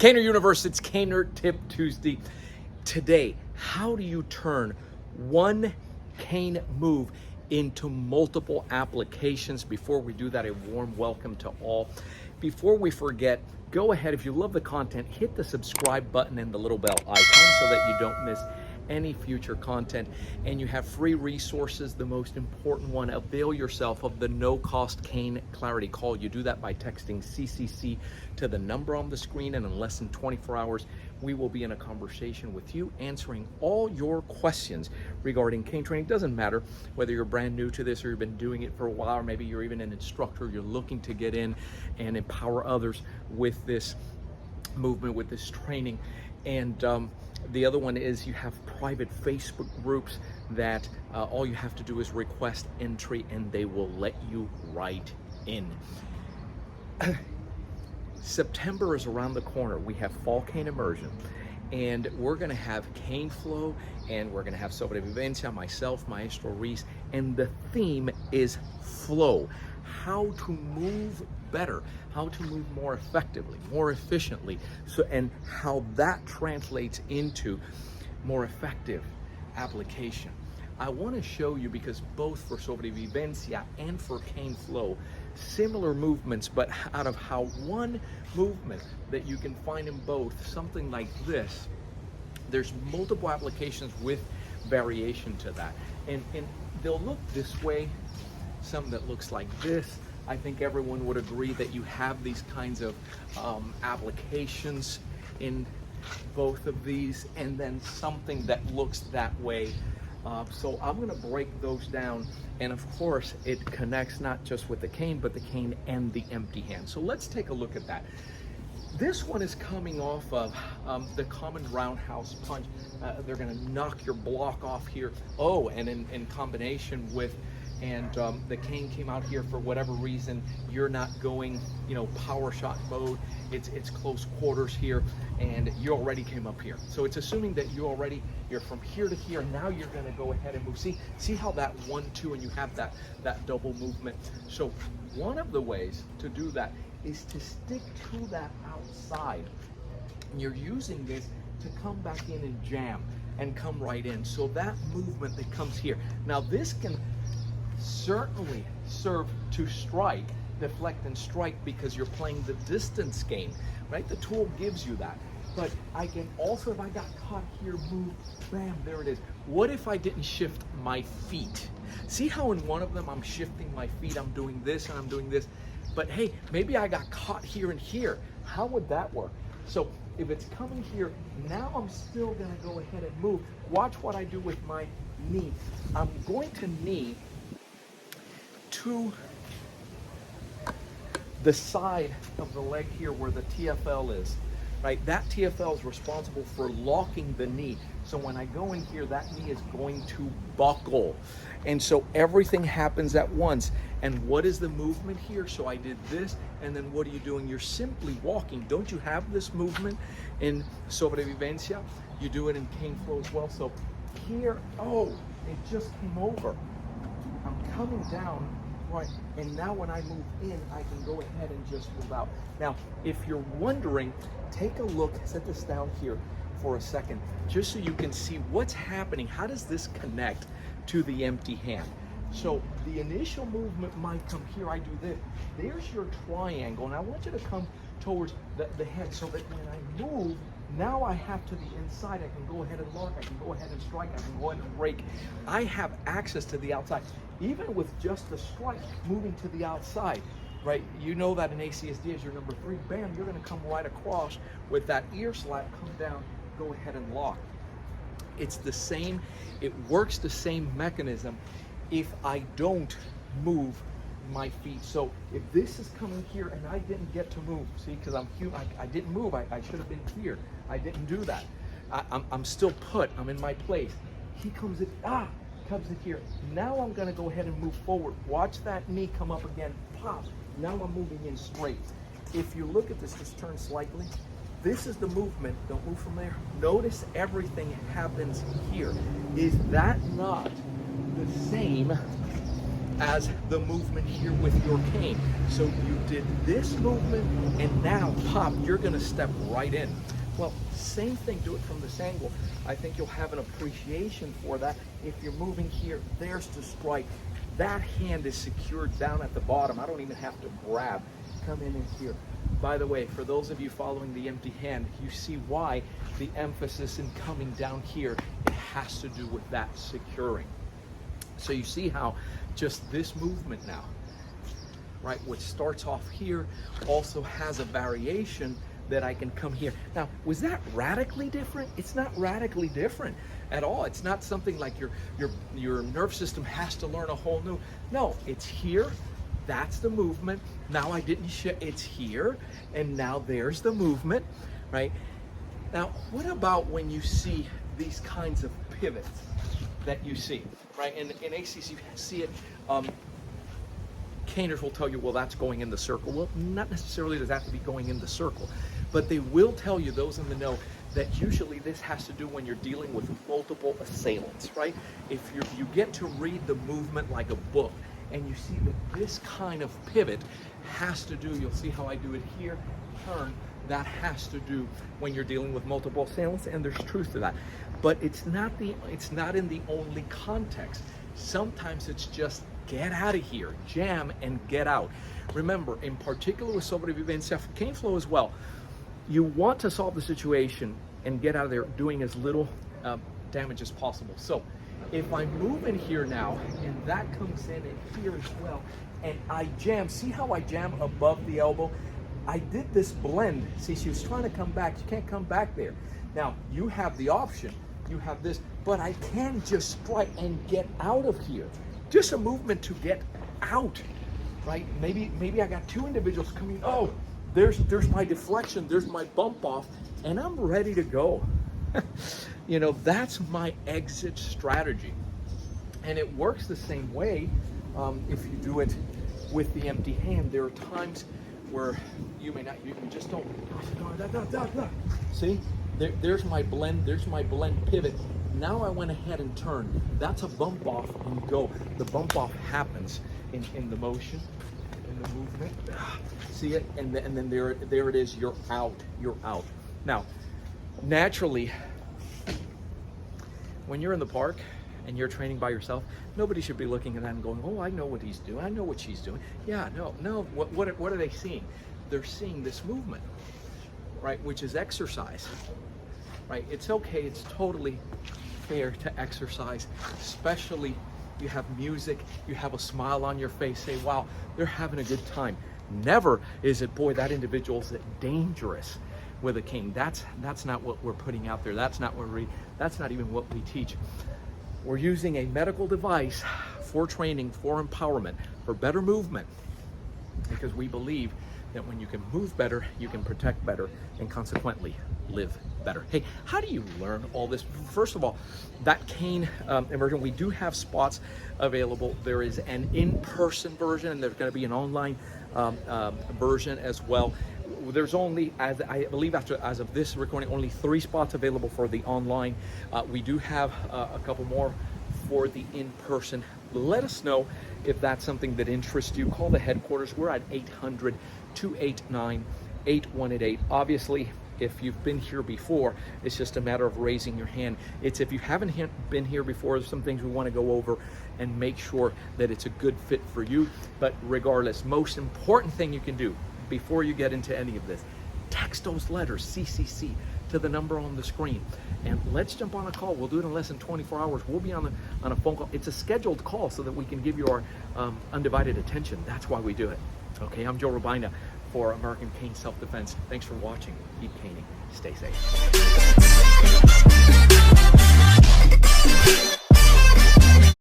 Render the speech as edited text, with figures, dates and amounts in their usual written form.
Caner Universe, it's Caner Tip Tuesday. Today, how do you turn one cane move into multiple applications? Before we do that, a warm welcome to all. Before we forget, go ahead, if you love the content, hit the subscribe button and the little bell icon so that you don't miss any future content. And you have free resources. The most important one, avail yourself of the no-cost cane clarity call. You do that by texting CCC to the number on the screen, and in less than 24 hours we will be in a conversation with you, answering all your questions regarding cane training. It doesn't matter whether you're brand new to this or you've been doing it for a while, or maybe you're even an instructor, you're looking to get in and empower others with this movement, with this training. And the other one is you have private Facebook groups that all you have to do is request entry and they will let you right in. September is around the corner. We have Fall Cane Immersion, and we're going to have CaneFlow, and we're going to have Sobrevivencia, myself, Maestro Reese, and the theme is flow. How to move better, how to move more effectively, more efficiently, and how that translates into more effective application. I want to show you, because both for Sobrevivencia and for CaneFlow, similar movements, but out of how one movement that you can find in both, something like this, there's multiple applications with variation to that. And they'll look this way, some that looks like this. I think everyone would agree that you have these kinds of applications in both of these, and then something that looks that way. So I'm going to break those down, and of course it connects not just with the cane, but the cane and the empty hand. So let's take a look at that. This one is coming off of the common roundhouse punch. They're going to knock your block off here. Oh, and in combination with, and the cane came out here for whatever reason, you're not going, power shot mode. It's close quarters here, and you already came up here. So it's assuming that you're from here to here. Now you're going to go ahead and move. See how that 1-2, and you have that double movement. So one of the ways to do that is to stick to that outside. And you're using this to come back in and jam and come right in. So that movement that comes here. Now this can certainly serve to strike, deflect and strike, because you're playing the distance game, right? The tool gives you that. But I can also, if I got caught here, move, bam, there it is. What if I didn't shift my feet? See how in one of them I'm shifting my feet, I'm doing this and I'm doing this, but hey, maybe I got caught here and here. How would that work? So if it's coming here, now I'm still gonna go ahead and move. Watch what I do with my knee. I'm going to knee to the side of the leg here where the TFL is, right? That TFL is responsible for locking the knee. So when I go in here, that knee is going to buckle. And so everything happens at once. And what is the movement here? So I did this, and then what are you doing? You're simply walking. Don't you have this movement in Sobrevivencia? You do it in CaneFlow as well. So here, oh, it just came over. I'm coming down, right, and now when I move in, I can go ahead and just move out. Now, if you're wondering, take a look, set this down here for a second, just so you can see what's happening. How does this connect to the empty hand? So the initial movement might come here, I do this. There's your triangle, and I want you to come towards the head so that when I move, now I have to the inside, I can go ahead and lock, I can go ahead and strike, I can go ahead and break. I have access to the outside. Even with just the strike, moving to the outside, right? You know that in ACSD as your number 3, bam, you're gonna come right across with that ear slap, come down, go ahead and lock. It's the same, it works the same mechanism if I don't move my feet. So if this is coming here and I didn't get to move, see, because I didn't move, I should have been here. I didn't do that. I'm still put, I'm in my place. He comes in, comes in here. Now I'm gonna go ahead and move forward. Watch that knee come up again, pop. Now I'm moving in straight. If you look at this, just turn slightly. This is the movement, don't move from there. Notice everything happens here. Is that not the same as the movement here with your cane. So you did this movement, and now, pop, you're gonna step right in. Well, same thing, do it from this angle. I think you'll have an appreciation for that. If you're moving here, there's the strike. That hand is secured down at the bottom. I don't even have to grab. Come in here. By the way, for those of you following the empty hand, you see why the emphasis in coming down here, it has to do with that securing. So you see how just this movement now, right, which starts off here, also has a variation that I can come here. Now, was that radically different? It's not radically different at all. It's not something like your nerve system has to learn a whole new. No, it's here. That's the movement. Now I didn't it's here, and now there's the movement, right? Now, what about when you see these kinds of pivots that you see, right? In ACSD, you see it. Caners will tell you, well, that's going in the circle. Well, not necessarily does that have to be going in the circle, but they will tell you, those in the know, that usually this has to do when you're dealing with multiple assailants, right? If you get to read the movement like a book, and you see that this kind of pivot has to do, you'll see how I do it here, turn, that has to do when you're dealing with multiple assailants, and there's truth to that. But it's not in the only context. Sometimes it's just get out of here, jam and get out. Remember, in particular with sobrevivencia, CaneFlow as well, you want to solve the situation and get out of there doing as little damage as possible. So if I move in here now, and that comes in here as well, and I jam, see how I jam above the elbow? I did this blend. See, she was trying to come back. She can't come back there. Now, you have the option. You have this, but I can just strike and get out of here. Just a movement to get out, right? Maybe I got two individuals coming. Oh, there's my deflection. There's my bump off, and I'm ready to go. You know, that's my exit strategy, and it works the same way if you do it with the empty hand. There are times where you may not, you just don't. See, there's my blend. There's my blend pivot. Now I went ahead and turned. That's a bump off and go. The bump off happens in the motion, in the movement. See it, and then there it is. You're out. You're out. Now, naturally, when you're in the park and you're training by yourself, nobody should be looking at that and going, "Oh, I know what he's doing. I know what she's doing." Yeah, no. What are they seeing? They're seeing this movement, right? Which is exercise, right? It's okay. It's totally fair to exercise, especially you have music, you have a smile on your face. Say, "Wow, they're having a good time." Never is it, "Boy, that individual's dangerous with a cane." That's not what we're putting out there. That's not that's not even what we teach. We're using a medical device for training, for empowerment, for better movement, because we believe that when you can move better, you can protect better, and consequently live better. Hey, how do you learn all this? First of all, that cane immersion, we do have spots available. There is an in-person version, and there's going to be an online version as well. There's only, as I believe, as of this recording, only 3 spots available for the online. We do have a couple more for the in-person. Let us know if that's something that interests you. Call the headquarters. We're at 800-289-8188. Obviously, if you've been here before, it's just a matter of raising your hand. It's if you haven't been here before, there's some things we want to go over and make sure that it's a good fit for you. But regardless, most important thing you can do before you get into any of this, text those letters, CCC, to the number on the screen. And let's jump on a call. We'll do it in less than 24 hours. We'll be on a phone call. It's a scheduled call so that we can give you our undivided attention. That's why we do it. Okay, I'm Joe Robaina for American Cane Self-Defense. Thanks for watching. Keep caning. Stay safe.